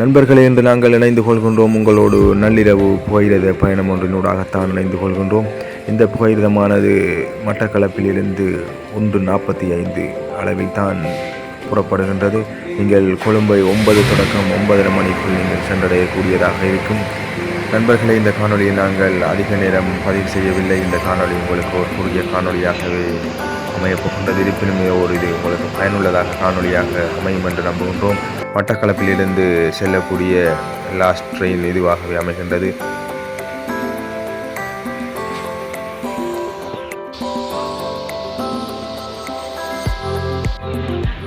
நண்பர்களே, இன்று நாங்கள் இணைந்து கொள்கின்றோம் உங்களோடு நள்ளிரவு புகையிரத பயணம் ஒன்றினூடாகத்தான் இணைந்து கொள்கின்றோம். இந்த புகையிரதமானது மட்டக்களப்பிலிருந்து 1:45 அளவில் தான் புறப்படுகின்றது. நீங்கள் கொழும்பை 9 தொடக்கம் 9:30 மணிக்குள் நீங்கள் சென்றடையக்கூடியதாக இருக்கும். நண்பர்களே, இந்த காணொலியை நாங்கள் அதிக நேரம் பதிவு செய்யவில்லை. இந்த காணொலி உங்களுக்கு ஒரு குறுகிய காணொலியாகவே அமையப்போகின்றது. இருப்பினும் இது உங்களுக்கு பயனுள்ளதாக காணொலியாக அமையும் என்று நம்புகின்றோம். மட்டக்களப்பிலிருந்து செல்லக்கூடிய லாஸ்ட் ட்ரெயின் இதுவாகவே அமைகின்றது.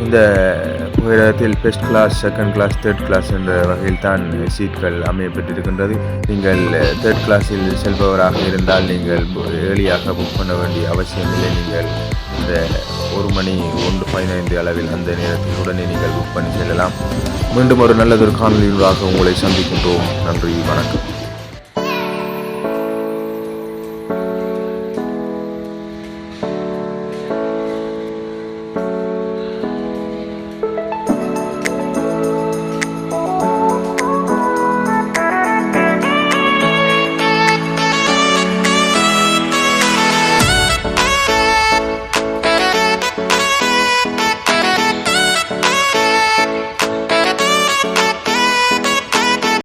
இந்த புகையிரதத்தில் first class, second class, third class என்ற வகையில் தான் சீட்கள் அமையப்பட்டிருக்கின்றது. நீங்கள் தேர்ட் கிளாஸில் செல்பவராக இருந்தால் நீங்கள் ஏர்லியாக புக் பண்ண வேண்டிய அவசியமில்லை. நீங்கள் இந்த 1:15 அளவில் அந்த நேரத்தில் உடனே நீங்கள் புக் பண்ணி செல்லலாம். மீண்டும் ஒரு நல்லதொரு காணொலியாக உங்களை சந்திக்கின்றோம். நன்றி, வணக்கம்.